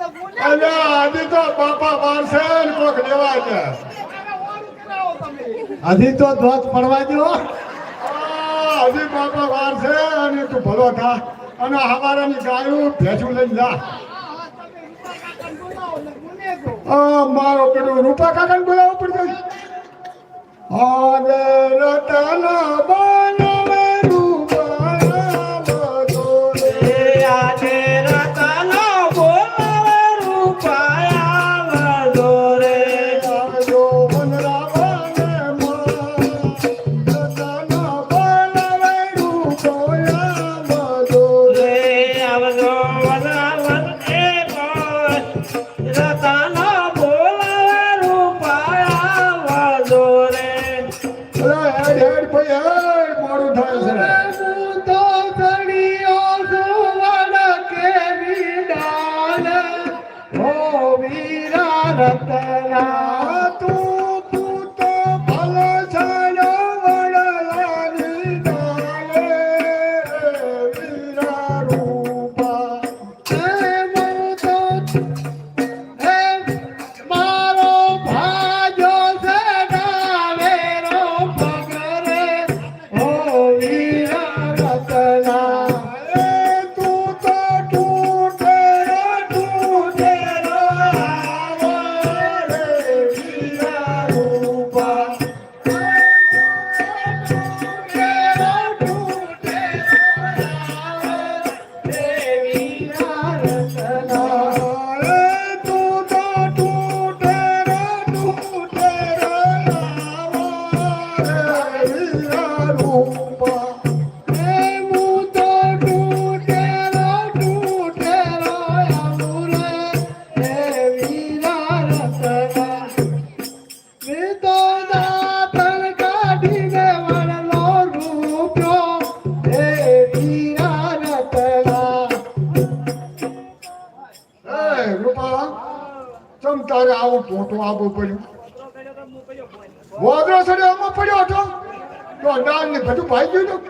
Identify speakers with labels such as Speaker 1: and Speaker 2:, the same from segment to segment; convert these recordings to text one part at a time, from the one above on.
Speaker 1: અલ્યા આજે તો બાપા મારશે ને કોક લેવા છે.
Speaker 2: હજી તો ધ્વજ પડવા દો.
Speaker 1: હજી બાપા મારશે અને તું ભલો થા અને હવારાની ગાયું ભેંસું લઈને જા. મારો પેલું રૂપા કાકાને બોલાવવું પડશે. હવે રતન બનાવે રૂપા
Speaker 2: આજે રતન બોલાવે રૂપાયા વધો રે.
Speaker 1: આવજો વનરાવને રતન બનાવે રૂપા વધો
Speaker 2: રે આવજો વનરાવન એ રતન બોલાવે રૂપાયા વધો રે.
Speaker 1: હેડ હેડ ભાઈ હેડ મોડું થાય છે.
Speaker 2: તો ઘડીઓ સુવન કેવી ડાલ હો વીરા રતના
Speaker 1: તું પૂતો ભલો છાયો વડલાની ડાલે વીરા રૂપા.
Speaker 2: મારો ભાજો છે ડાવેરો પગરે હો વીરા રતના.
Speaker 1: તું તો ટૂટેરો ટૂટેરો આવો રે વીરા રૂપા.
Speaker 2: ટૂટેરો ટૂટેરો આવે રે વીરા રતના.
Speaker 1: તું તો ટૂટેરો ટૂટેરો આવો રે વીરા રૂપા.
Speaker 2: હું તો ટૂટેલો ટૂટેલો આવું રે વીરા રતના. મેં તો દાંતણ કાઢીને વળલો રૂપ્યો હે વીરા રતના.
Speaker 1: રૂપા ચમ તારે આવું ફોટો આપવું પડ્યું. વાદળો સડ્યો આમાં પડ્યો હતો તો ડાળ ને બધું ભાઈ ગયું હતું.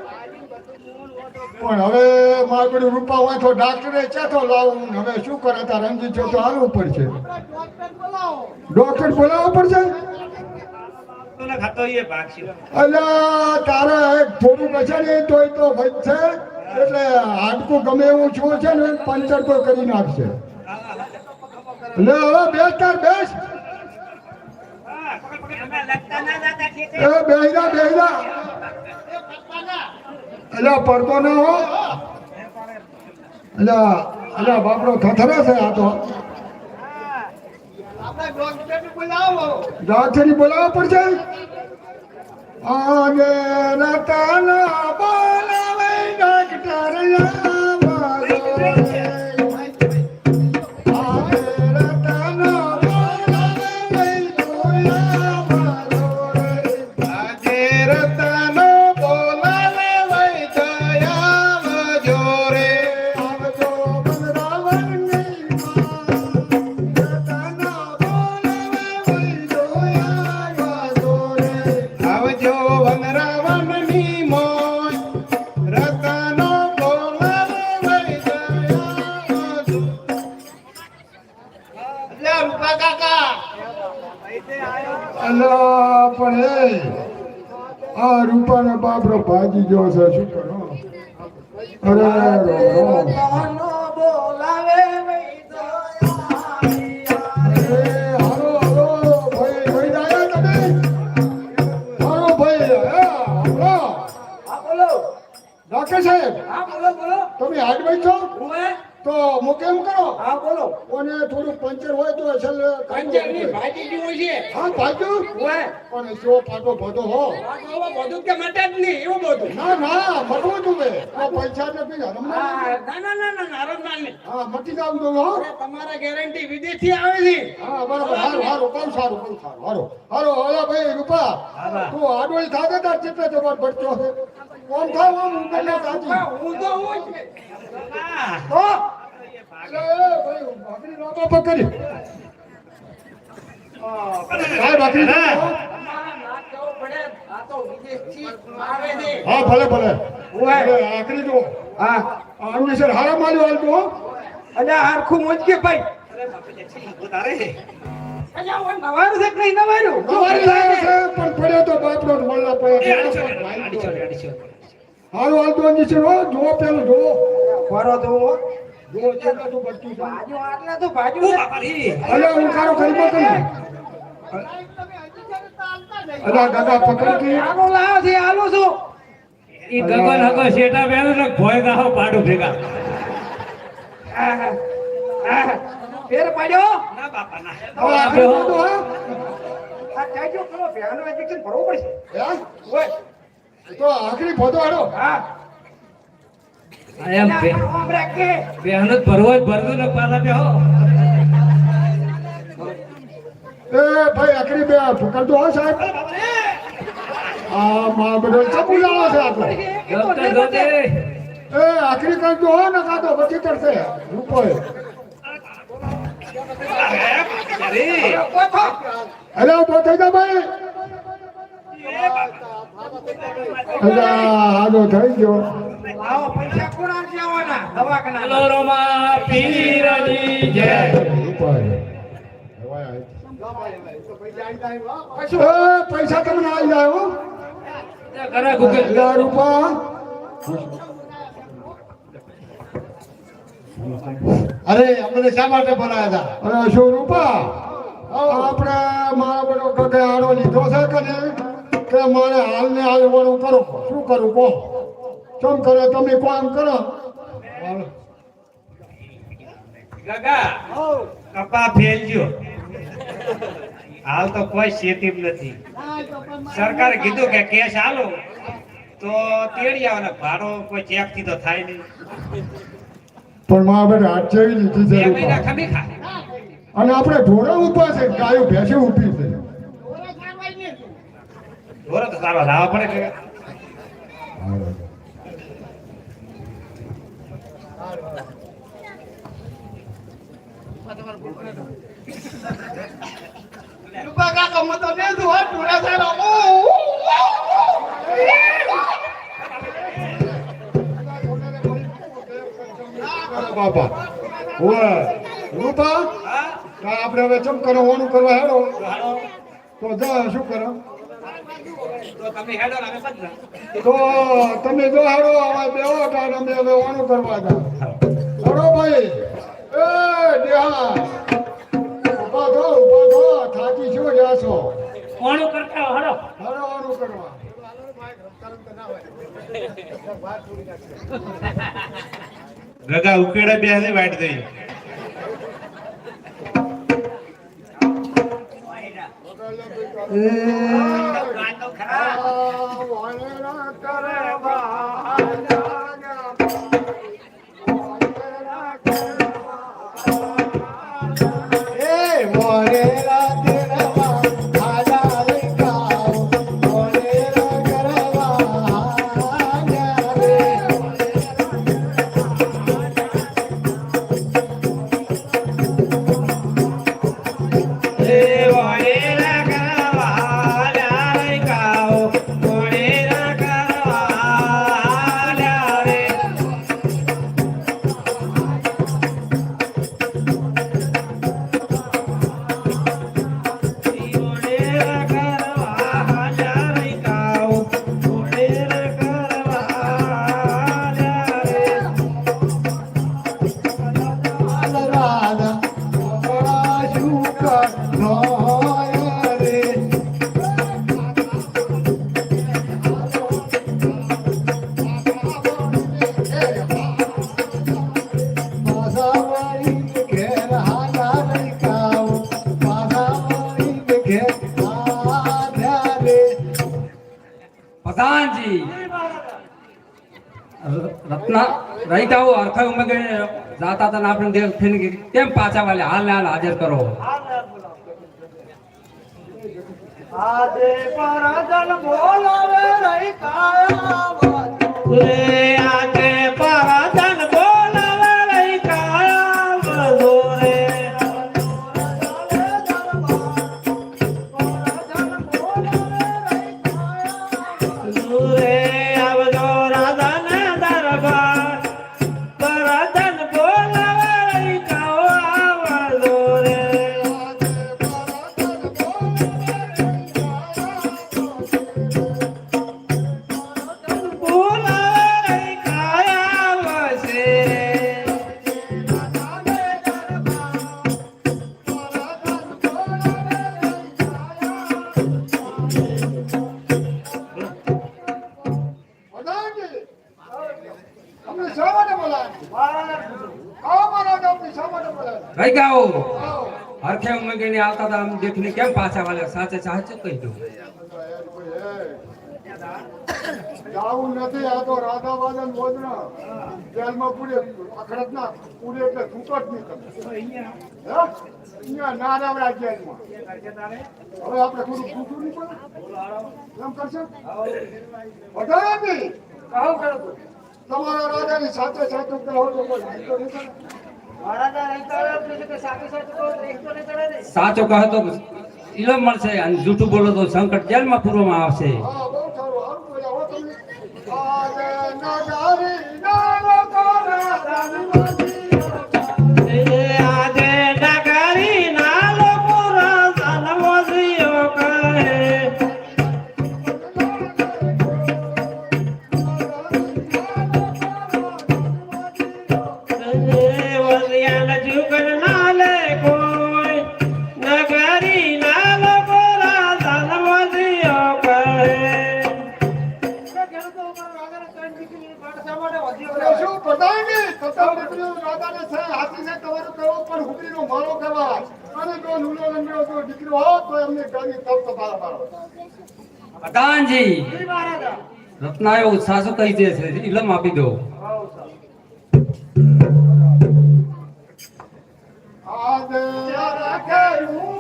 Speaker 1: પણ હવે મારું રૂપા હોય તો ડાક્ટરે ચેતો લાવું ને હવે શું કરે તાર રંજીત છે તો હાલવું પડશે. ડોક્ટર બોલાવવો પડશે. અલ્યા તારે થોડું હશે ને તોય તો વધશે એટલે હાડકું ગમે એવું છું છે ને પંચર તો કરી નાખશે. લે હવે બેસ તાર બેસ. એ બેહરા બેહરા અલ્યા પડતો ના હો. અલ્યા બાપડો થથરે છે આ તો. ડોક્ટરની બોલાવવા પડશે. આગે રતન બોલાવે ડોક્ટર પણ આ રૂપાનો બાપરો ભાજી ગયો છે શું કરો. અરે
Speaker 2: બોલાવે
Speaker 1: ડોક્ટર સાહેબ તમે હાડવાઈ છો તો મુકે એમ કરો.
Speaker 2: હા બોલો.
Speaker 1: અને થોડું પંચર હોય તો અસલ
Speaker 2: પંચરની ભાજી જેવું છે.
Speaker 1: હા ભાજુ પણ જો પાટો ભદો હો
Speaker 2: બધું કે મટે જ નહીં એવું બધું.
Speaker 1: ના ના મટવું તું પૈસા નથી
Speaker 2: ના નારંગા નહીં.
Speaker 1: હા મટી જાવ તો હો.
Speaker 2: તમારા ગેરંટી વિદેશથી આવે છે.
Speaker 1: હા બરાબર હારું હારું બહુ સારું હારું હારું ઓલા ભાઈ રૂપા તું આડોઈ થાકે તાર ચેટલે જબર પડતો છે. કોણ થાવ હું મને સાચી
Speaker 2: હું તો હું જ
Speaker 1: તો ભાઈ ભાગરી નોતો પકડી. હા ભાગરી હા ભલે ભલે આખરી જો હા આવું સર હારા માલ્યો હાલતો
Speaker 2: અને આખું મોજ કે ભાઈ અલ્યા, ઓય નવારું છે કે નહીં નવારું?
Speaker 1: નવારી લાવ્યો છે પણ પડ્યો તો બાપનો જ વળલા પડ્યો હાલો હાલતો નીચે હો જો પેલું જો
Speaker 2: ફરો તો
Speaker 1: જો ચેટલા તું બટકી છે
Speaker 2: બાજુ આટલા તો બાજુ
Speaker 1: અલે હું કારો કરી બકન અલા દાદા પકડ કે
Speaker 2: આનો લાવ છે આલો છો
Speaker 3: ઈ ગગન હગો શેઠા બેનો ને ભોય ગાહો પાડું ભેગા.
Speaker 2: ફેર પાડ્યો
Speaker 3: ના બાપા ના.
Speaker 1: હવે આગળ વધો હા
Speaker 2: આ ચાજો કરો ભેનો ઇન્જેક્શન ભરવું પડશે
Speaker 1: હે?
Speaker 2: ઓય
Speaker 1: તો આખરી ફોટો હાડો
Speaker 2: હા
Speaker 3: આ એમ
Speaker 2: આમ રાખે
Speaker 3: બેહનો જ ભરવો જ ભરતું ને પાછા બેહો.
Speaker 1: એ ભાઈ આખરી બે પકડ તો હા સાહેબ આ માં બધો ચપુલાળો છે આટલો
Speaker 3: ગમતા ગમતે.
Speaker 1: એ આખરી કર દો હો ને કાતો પછી કરશે રૂપોય અરે ઉભો થઈ જા ભાઈ અલા આડો થઈ ગયો
Speaker 2: આવો પૈસા કોણ આલશે આવવાના દવાખાના
Speaker 3: કલોરોમાં પીરની જય.
Speaker 1: રૂપોય પૈસા તમને આવી જાય હો
Speaker 3: ઘરે ગુગલ
Speaker 1: 1000 રૂપિયા
Speaker 4: અરે અમને શા માટે બોલાયા હતા?
Speaker 1: અને 100 રૂપિયા આપણે મારા બધો ગગે આડો લીધો છે કે નહીં કે મારે હાલને હાલવાનું કરો શું કરું કહો ચમ કરે તમે કોમ કરો
Speaker 3: ગગા કપા ફેલજો. હાલ તો કોઈ શેતી નથી. સરકારે કીધું કે કેસ આલો તો તેડી આવવાના ભાડો કોઈ ચેક થી તો થાય નહીં.
Speaker 1: પણ મારા બધે હાથ જેવી લીધી છે
Speaker 3: 2 મહિના
Speaker 1: રૂપિયા.
Speaker 3: ખમી ખા.
Speaker 1: અને આપણે ઢોરા ઉભા છે ગાયો ભેંસે ઊભી છે
Speaker 3: ઢોરો તો સારો લાવવા પડે કે
Speaker 2: રૂપા કાકા મત દે દો હા ટોળા સારો
Speaker 1: બાપા ઓય રૂપા
Speaker 3: હા
Speaker 1: તો આપણે હવે ચમ કરવાનું કરવા હેડો
Speaker 3: હાલો.
Speaker 1: તો જા શું કરો
Speaker 3: તો તમે હેડો ને અમે બદલા.
Speaker 1: તો તમે જો હેડો હવે બેહો તાર અમે હવે ઓનું કરવા જા હેડો ભાઈ એ દેહા ઉભા થો થાકી છો જાશો
Speaker 3: કોણું કરતા હો, હળો.
Speaker 1: હેડો ઓનું કરવા
Speaker 4: ગગા ઉકેડે બે હાથે વાટ દઈ.
Speaker 3: વાતો ખરા.
Speaker 5: પ્રધાનજી રત્ના રહીતા હો અર્થ ઉમગે જાતા હતા આપણે દેવ ફેન કેમ પાછા વાલે હાલ ને હાલ હાજર કરો
Speaker 2: આજે પરાજન બોલાવે રહી કાયા
Speaker 3: રે આજે પરાજન બોલાવે રહી કાયા બધો રે. રે આવજો રાધાના દરબાર. પરાજન બોલાવે રહી કાઓ આવજો
Speaker 5: કઈ ગાઓ હરખે ઉમંગે ને આવતા હતા આમ દેખને કેમ પાછા વાલે સાચે સાચું કહી દો
Speaker 1: જાવું નથી આ તો રાધા વાદન મોજના જેલમાં પૂરે અખડત ના પૂરે એટલે છૂટો જ નહીં કરે હે? અહીંયા ના રાવડા જેલમાં હવે આપણે થોડું છૂટું નહીં પડે એમ કરશે વધારે નહીં
Speaker 2: કહું કરું
Speaker 1: તમારા રાજાની સાથે સાથે કહો તો કોઈ વાંધો નહીં કરે.
Speaker 2: મહારાજા નહીં કરે એટલે કે સાથે સાથે તો એકતો નહીં કરે ને
Speaker 5: સાચો કહે તો ઇલમ મળશે અને જૂઠું બોલો તો સંકટ જેલમાં પૂરવામાં આવશે
Speaker 1: હા બહુ સારું હારું બોલ્યા હો તમે આજે નગારી નાનો
Speaker 3: આજે નગરી ના લોકો રસનમો જીઓ કહે વલિયાન જુગન ના લે કોઈ નગરી ના લોકો રસનમો જીઓ કહે
Speaker 2: ખેડૂતો ઉપર રાજાના ત્રણ દીકરી માટે શા માટે વધ્યો
Speaker 1: એટલે શું બધાય નહીં તથા દીકરીઓ રાજાને છે હાથી છે તમારો કહેવો પણ હુકડીનો મારો કહેવાય અને જો લુલો લંગડો જો દીકરો હો તો એમને ગાડી તપ તપારા મારો
Speaker 5: પ્રધાનજી
Speaker 2: ઈ મહારાજા
Speaker 5: રત્નાયો સાચું કહી દે છે ઇલમ આપી દો
Speaker 1: આજે રાખેલું